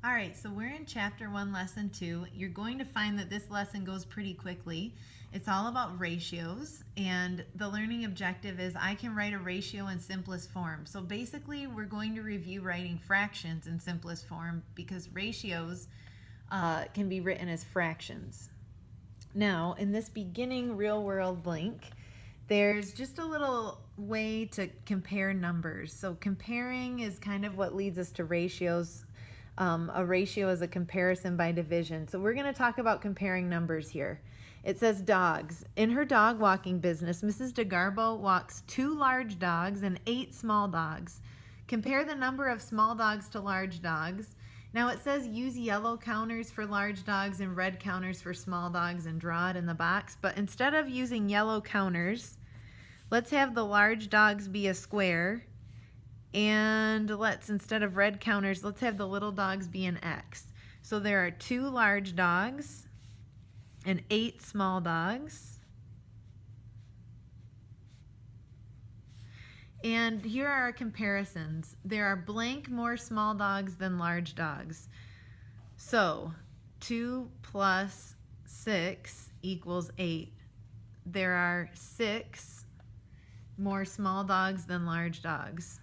All right, so we're in chapter 1, lesson 2. You're going to find that this lesson goes pretty quickly. It's all about ratios, and the learning objective is I can write a ratio in simplest form. So basically, we're going to review writing fractions in simplest form because ratios can be written as fractions. Now, in this beginning real-world link, there's just a little way to compare numbers. So comparing is kind of what leads us to ratios. A ratio is a comparison by division. So we're going to talk about comparing numbers here. It says dogs. In her dog walking business, Mrs. DeGarbo walks 2 large dogs and 8 small dogs. Compare the number of small dogs to large dogs. Now it says use yellow counters for large dogs and red counters for small dogs and draw it in the box. But instead of using yellow counters, let's have the large dogs be a square. And instead of red counters, let's have the little dogs be an X. So there are 2 large dogs and 8 small dogs. And here are our comparisons. There are blank more small dogs than large dogs. So 2 plus 6 equals 8. There are 6 more small dogs than large dogs.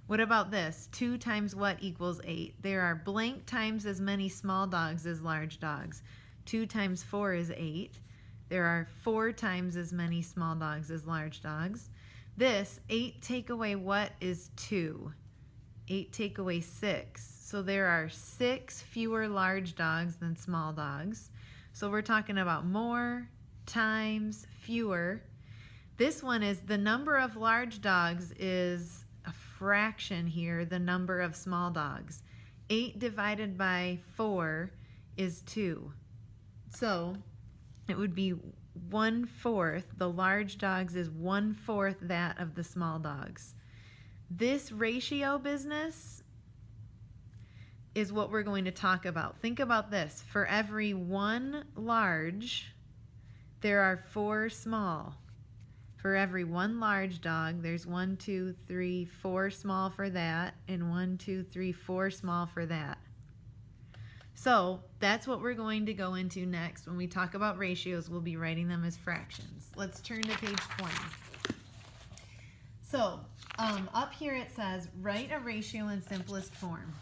What about this? 2 times what equals 8? There are blank times as many small dogs as large dogs. 2 times 4 is 8. There are 4 times as many small dogs as large dogs. This 8 take away what is 2? 8 take away 6. So there are 6 fewer large dogs than small dogs. So we're talking about more times fewer. This one is the number of large dogs is a fraction here, the number of small dogs. 8 divided by 4 is 2. So it would be 1/4. The large dogs is 1/4 that of the small dogs. This ratio business is what we're going to talk about. Think about this. For every 1 large, there are 4 small. For every 1 large dog, there's 1, 2, 3, 4 small for that, and 1, 2, 3, 4 small for that. So that's what we're going to go into next. When we talk about ratios, we'll be writing them as fractions. Let's turn to page 20. So up here it says, write a ratio in simplest form.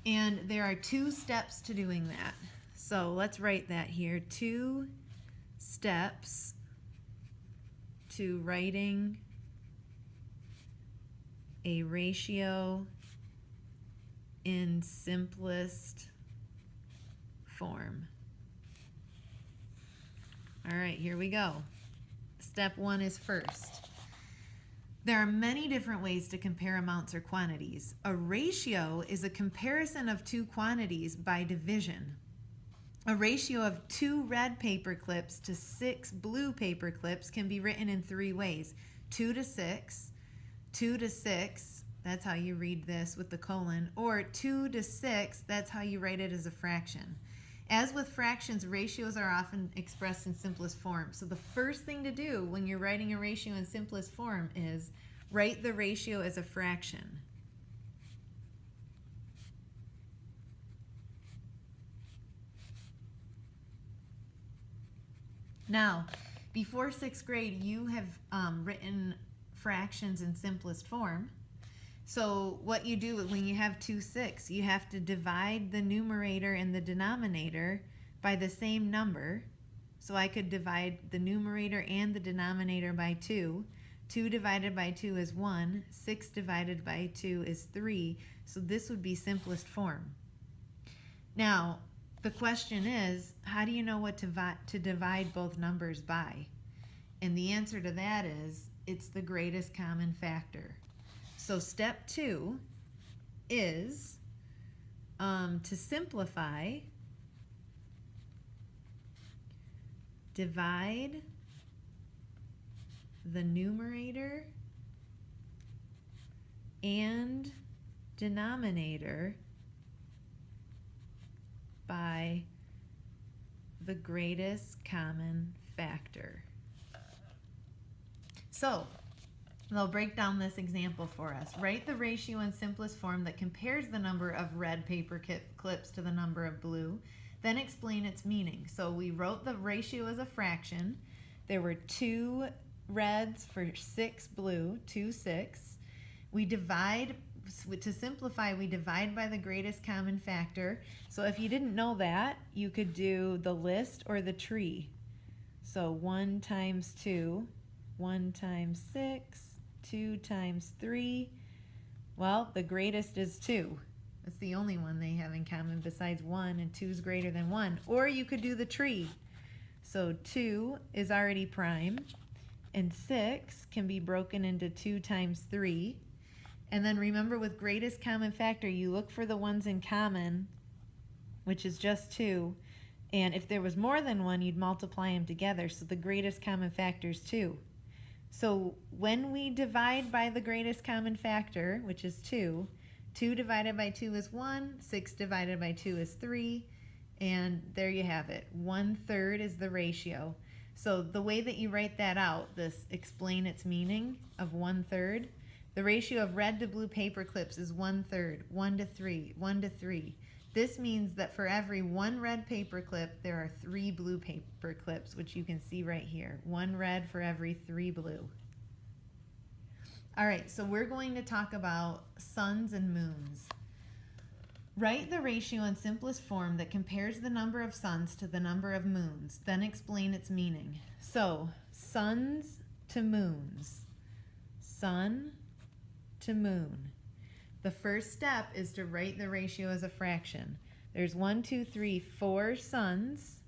And there are 2 steps to doing that. So let's write that here. 2 steps to writing a ratio in simplest form. All right, here we go. Step 1 is first. There are many different ways to compare amounts or quantities. A ratio is a comparison of 2 quantities by division. A ratio of 2 red paper clips to 6 blue paper clips can be written in 3 ways. 2 to 6, 2 to 6, that's how you read this with the colon, or 2 to 6, that's how you write it as a fraction. As with fractions, ratios are often expressed in simplest form. So the first thing to do when you're writing a ratio in simplest form is write the ratio as a fraction. Now, before 6th grade, you have written fractions in simplest form. So what you do when you have 2 6, you have to divide the numerator and the denominator by the same number. So I could divide the numerator and the denominator by 2. 2 divided by 2 is 1. 6 divided by 2 is 3. So this would be simplest form. Now, the question is, how do you know what to divide both numbers by? And the answer to that is, it's the greatest common factor. So step 2 is to simplify, divide the numerator and denominator by the greatest common factor. So They'll break down this example for us. Write the ratio in simplest form that compares the number of red paper clips to the number of blue. Then explain its meaning. So we wrote the ratio as a fraction. There were 2 reds for 6 blue, 2 6. We divide, to simplify, we divide by the greatest common factor. So if you didn't know that, you could do the list or the tree. So 1 times 2, 1 times 6, 2 times 3. Well, the greatest is 2. That's the only one they have in common besides 1, and 2 is greater than 1. Or you could do the tree. So 2 is already prime, and 6 can be broken into 2 times 3. And then remember, with greatest common factor, you look for the ones in common, which is just 2. And if there was more than 1, you'd multiply them together. So the greatest common factor is 2. So when we divide by the greatest common factor, which is 2, 2 divided by 2 is 1, 6 divided by 2 is 3, and there you have it. 1/3 is the ratio. So the way that you write that out, this explain its meaning of 1/3, the ratio of red to blue paper clips is 1/3, 1 to 3, 1 to 3. This means that for every 1 red paper clip, there are 3 blue paper clips, which you can see right here. 1 red for every 3 blue. All right, so we're going to talk about suns and moons. Write the ratio in simplest form that compares the number of suns to the number of moons, then explain its meaning. So, suns to moons. Sun to moon. The first step is to write the ratio as a fraction. There's 1, 2, 3, 4 suns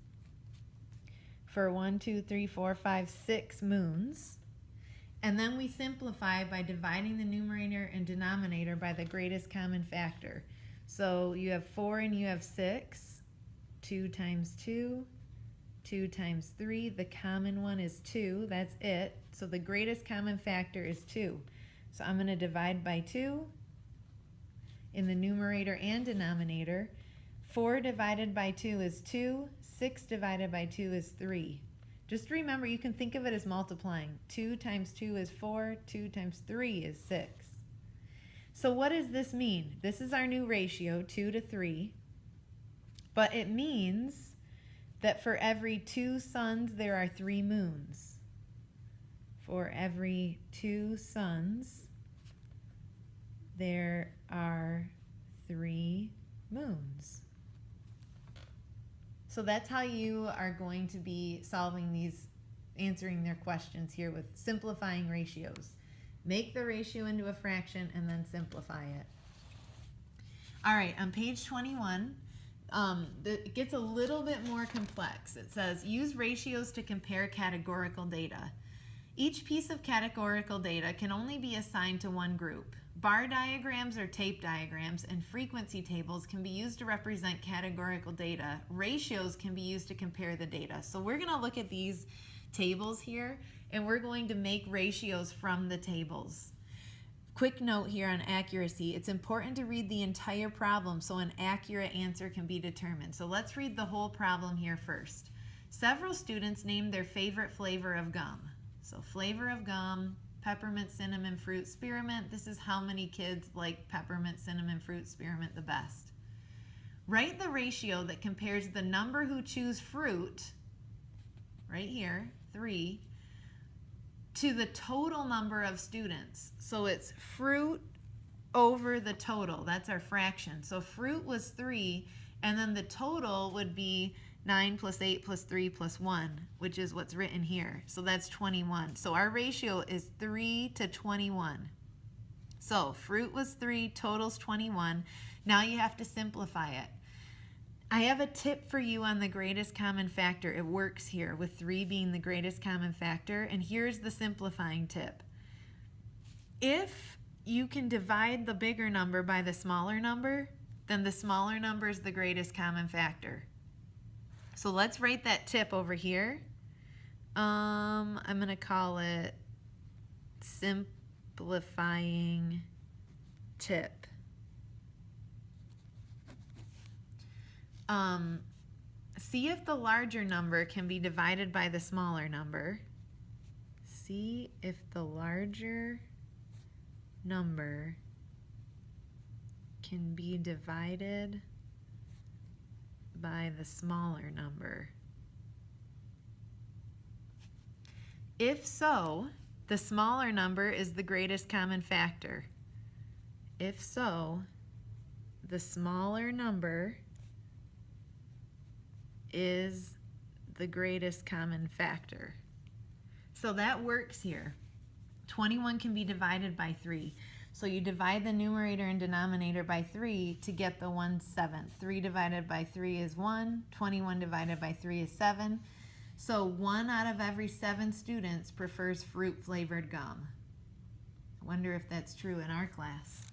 for 1, 2, 3, 4, 5, 6 moons. And then we simplify by dividing the numerator and denominator by the greatest common factor. So you have 4 and you have 6. 2 times 2. 2 times 3. The common one is 2. That's it. So the greatest common factor is 2. So I'm going to divide by 2 in the numerator and denominator. 4 divided by 2 is 2. 6 divided by 2 is 3. Just remember, you can think of it as multiplying. 2 times 2 is 4. 2 times 3 is 6. So what does this mean? This is our new ratio, 2 to 3. But it means that for every 2 suns, there are 3 moons. For every 2 suns, there are 3 moons. So that's how you are going to be solving these, answering their questions here with simplifying ratios. Make the ratio into a fraction and then simplify it. All right, on page 21, it gets a little bit more complex. It says, use ratios to compare categorical data. Each piece of categorical data can only be assigned to one group. Bar diagrams or tape diagrams and frequency tables can be used to represent categorical data. Ratios can be used to compare the data. So we're going to look at these tables here, and we're going to make ratios from the tables. Quick note here on accuracy. It's important to read the entire problem so an accurate answer can be determined. So let's read the whole problem here first. Several students named their favorite flavor of gum. So flavor of gum, peppermint, cinnamon, fruit, spearmint. This is how many kids like peppermint, cinnamon, fruit, spearmint the best. Write the ratio that compares the number who choose fruit, right here, 3, to the total number of students. So it's fruit over the total. That's our fraction. So fruit was 3, and then the total would be 9 plus 8 plus 3 plus 1, which is what's written here. So that's 21. So our ratio is 3 to 21. So fruit was 3, total's 21. Now you have to simplify it. I have a tip for you on the greatest common factor. It works here with 3 being the greatest common factor. And here's the simplifying tip. If you can divide the bigger number by the smaller number, then the smaller number is the greatest common factor. So let's write that tip over here. I'm going to call it simplifying tip. See if the larger number can be divided by the smaller number. See if the larger number can be divided by the smaller number? If so, the smaller number is the greatest common factor. If so, the smaller number is the greatest common factor. So that works here. 21 can be divided by 3. So you divide the numerator and denominator by 3 to get the 1/7. 3 divided by 3 is 1. 21 divided by 3 is 7. So 1 out of every 7 students prefers fruit-flavored gum. I wonder if that's true in our class.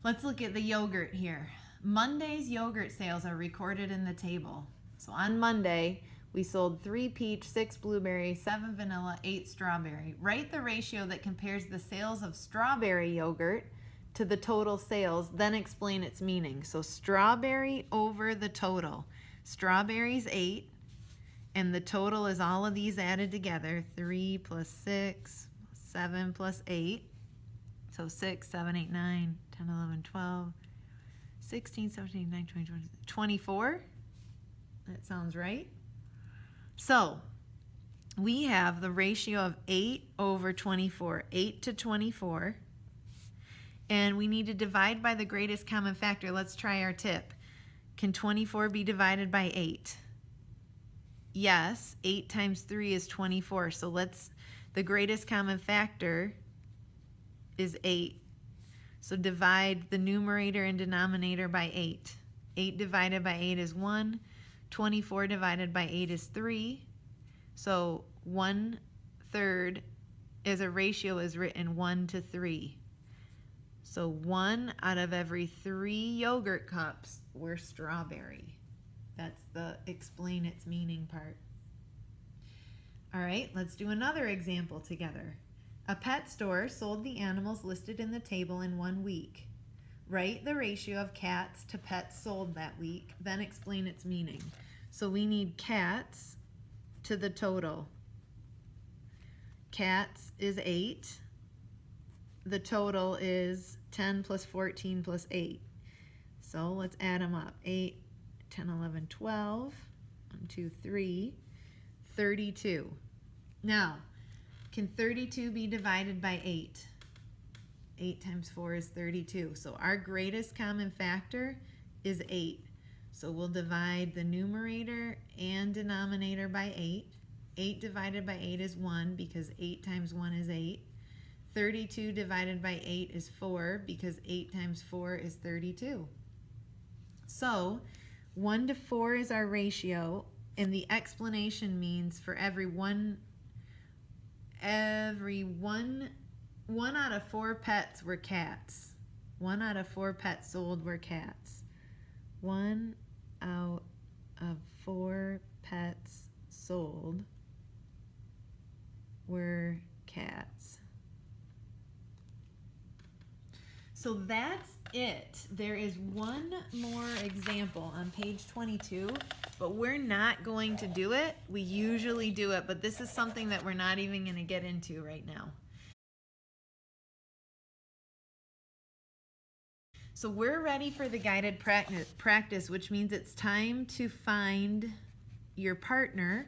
Let's look at the yogurt here. Monday's yogurt sales are recorded in the table. So on Monday, we sold 3 peach, 6 blueberry, 7 vanilla, 8 strawberry. Write the ratio that compares the sales of strawberry yogurt to the total sales, then explain its meaning. So strawberry over the total. Strawberry's 8, and the total is all of these added together. 3 plus 6, 7 plus 8. So 6, 7, 8, 9, 10, 11, 12, 16, 17, 19, 20, 21, 24. That sounds right. So we have the ratio of 8 over 24, 8 to 24. And we need to divide by the greatest common factor. Let's try our tip. Can 24 be divided by 8? Yes, 8 times 3 is 24. So the greatest common factor is 8. So divide the numerator and denominator by 8. 8 divided by 8 is 1. 24 divided by 8 is 3. So 1/3 as a ratio is written 1 to 3. So 1 out of every 3 yogurt cups were strawberry. That's the explain its meaning part. All right, let's do another example together. A pet store sold the animals listed in the table in 1 week. Write the ratio of cats to pets sold that week, then explain its meaning. So we need cats to the total. Cats is 8. The total is 10 plus 14 plus 8. So let's add them up. 8, 10, 11, 12, 1, 2, 3, 32. Now, can 32 be divided by 8? 8 times 4 is 32. So our greatest common factor is 8. So we'll divide the numerator and denominator by 8. 8 divided by 8 is 1 because 8 times 1 is 8. 32 divided by 8 is 4 because 8 times 4 is 32. So 1 to 4 is our ratio, and the explanation means for every one out of 4 pets were cats. 1 out of 4 pets sold were cats. 1 out of 4 pets sold were cats. So that's it. There is one more example on page 22, but we're not going to do it. We usually do it, but this is something that we're not even going to get into right now. So we're ready for the guided practice, which means it's time to find your partner,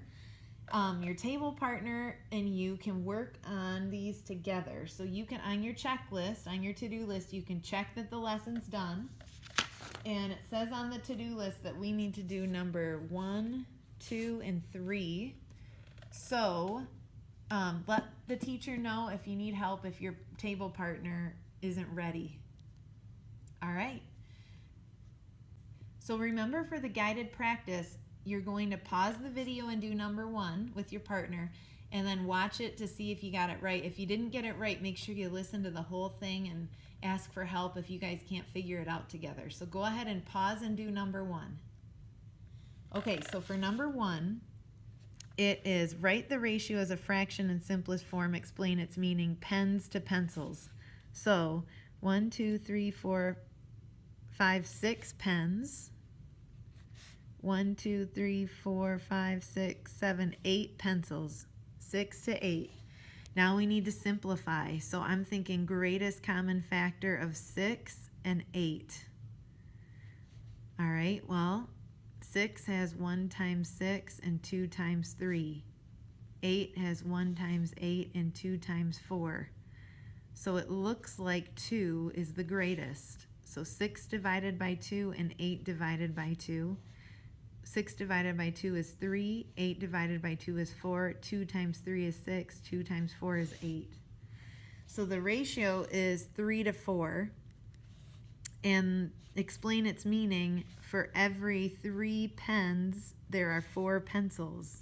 your table partner, and you can work on these together. So you can, on your checklist, on your to-do list, you can check that the lesson's done. And it says on the to-do list that we need to do number 1, 2, and 3. So let the teacher know if you need help if your table partner isn't ready. All right. So remember, for the guided practice, you're going to pause the video and do number 1 with your partner, and then watch it to see if you got it right. If you didn't get it right, make sure you listen to the whole thing and ask for help if you guys can't figure it out together. So go ahead and pause and do number 1. Okay, so for number 1, it is write the ratio as a fraction in simplest form, explain its meaning, pens to pencils. So 1, 2, 3, 4, 5, 6 pens. 1, 2, 3, 4, 5, 6, 7, 8 pencils. 6 to 8. Now we need to simplify. So I'm thinking greatest common factor of 6 and 8. All right, well, 6 has 1 times 6 and 2 times 3. 8 has 1 times 8 and 2 times 4. So it looks like 2 is the greatest. So 6 divided by 2 and 8 divided by 2. 6 divided by 2 is 3. 8 divided by 2 is 4. 2 times 3 is 6. 2 times 4 is 8. So the ratio is 3 to 4. And explain its meaning. For every 3 pens, there are 4 pencils.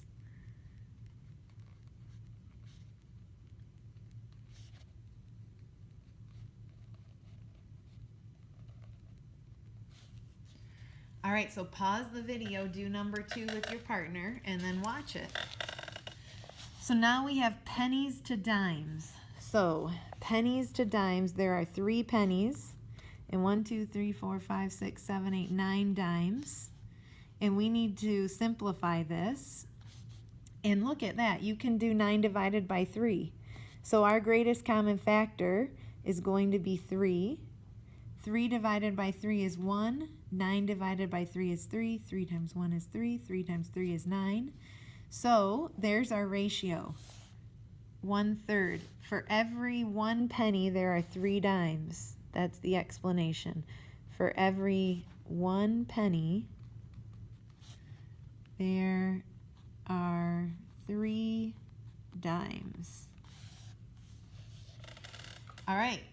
All right, so pause the video, do number 2 with your partner, and then watch it. So now we have pennies to dimes. So pennies to dimes, there are 3 pennies, and 1, 2, 3, 4, 5, 6, 7, 8, 9 dimes. And we need to simplify this. And look at that, you can do 9 divided by 3. So our greatest common factor is going to be 3. 3 divided by 3 is 1. 9 divided by 3 is 3. 3 times 1 is 3. 3 times 3 is 9. So there's our ratio. 1/3. For every 1 penny, there are 3 dimes. That's the explanation. For every 1 penny, there are 3 dimes. All right,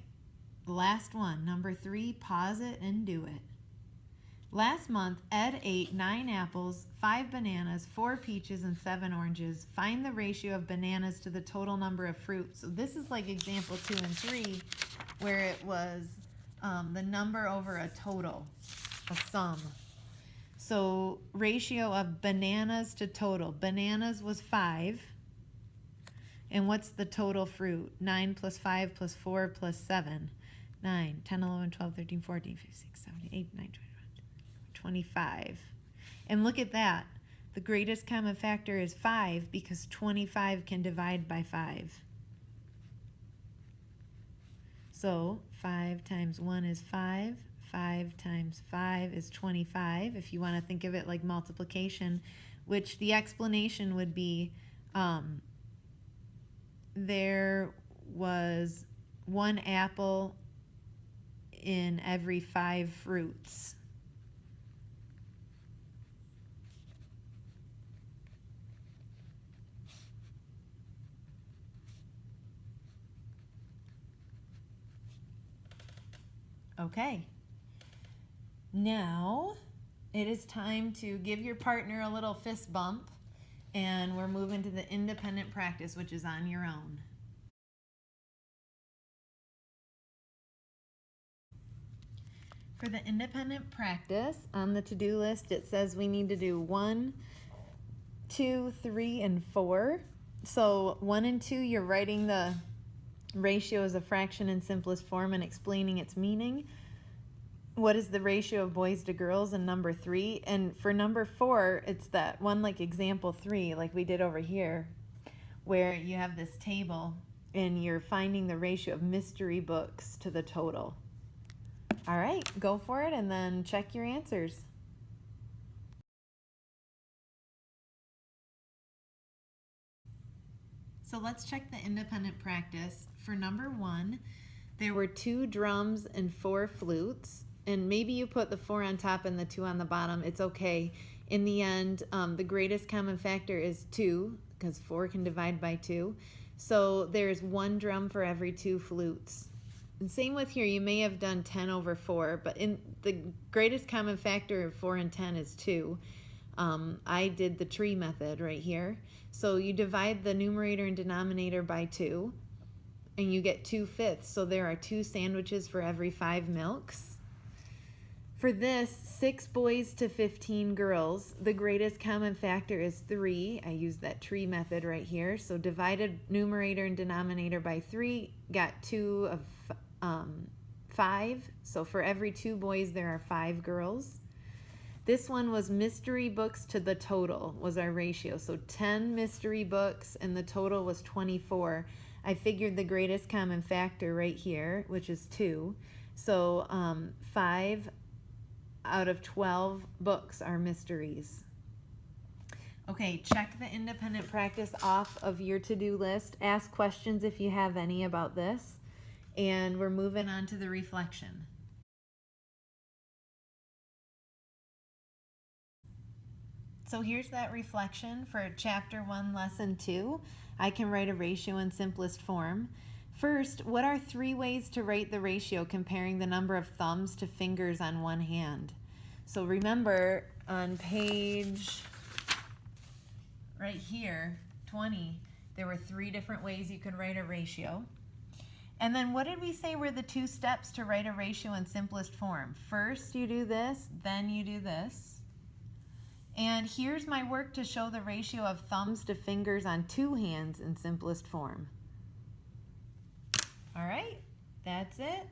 the last one, number 3, pause it and do it. Last month, Ed ate 9 apples, 5 bananas, 4 peaches, and 7 oranges. Find the ratio of bananas to the total number of fruits. So this is like example 2 and 3, where it was the number over a total, a sum. So ratio of bananas to total. Bananas was 5. And what's the total fruit? 9 plus 5 plus 4 plus 7. 9, 10, 11, 12, 13, 14, 15, 16, 17, 18, 19, 20. 25. And look at that. The greatest common factor is 5 because 25 can divide by 5. So 5 times 1 is 5. 5 times 5 is 25, if you want to think of it like multiplication, which the explanation would be there was 1 apple in every 5 fruits. Okay, now it is time to give your partner a little fist bump, and we're moving to the independent practice, which is on your own. For the independent practice, on the to-do list, it says we need to do 1, 2, 3, and 4. So 1 and 2, you're writing the ratio as a fraction in simplest form and explaining its meaning. What is the ratio of boys to girls in number 3? And for number 4, it's that one like example 3, like we did over here, where you have this table and you're finding the ratio of mystery books to the total. All right, go for it and then check your answers. So let's check the independent practice. For number 1, there were 2 drums and 4 flutes, and maybe you put the 4 on top and the 2 on the bottom. It's okay. In the end, the greatest common factor is 2, because 4 can divide by 2. So there's 1 drum for every 2 flutes. And same with here, you may have done 10 over 4, but in the greatest common factor of 4 and 10 is 2. I did the tree method right here. So you divide the numerator and denominator by 2, and you get 2/5. So there are 2 sandwiches for every 5 milks. For this, 6 boys to 15 girls, the greatest common factor is 3. I used that tree method right here. So divided numerator and denominator by 3, got 2 of 5. So for every 2 boys, there are 5 girls. This one was mystery books to the total was our ratio. So 10 mystery books and the total was 24. I figured the greatest common factor right here, which is 2. So 5 out of 12 books are mysteries. Okay, check the independent practice off of your to-do list. Ask questions if you have any about this. And we're moving on to the reflection. So here's that reflection for Chapter 1, Lesson 2. I can write a ratio in simplest form. First, what are 3 ways to write the ratio comparing the number of thumbs to fingers on one hand? So remember, on page right here, 20, there were 3 different ways you could write a ratio. And then what did we say were the 2 steps to write a ratio in simplest form? First you do this, then you do this. And here's my work to show the ratio of thumbs to fingers on 2 hands in simplest form. All right, that's it.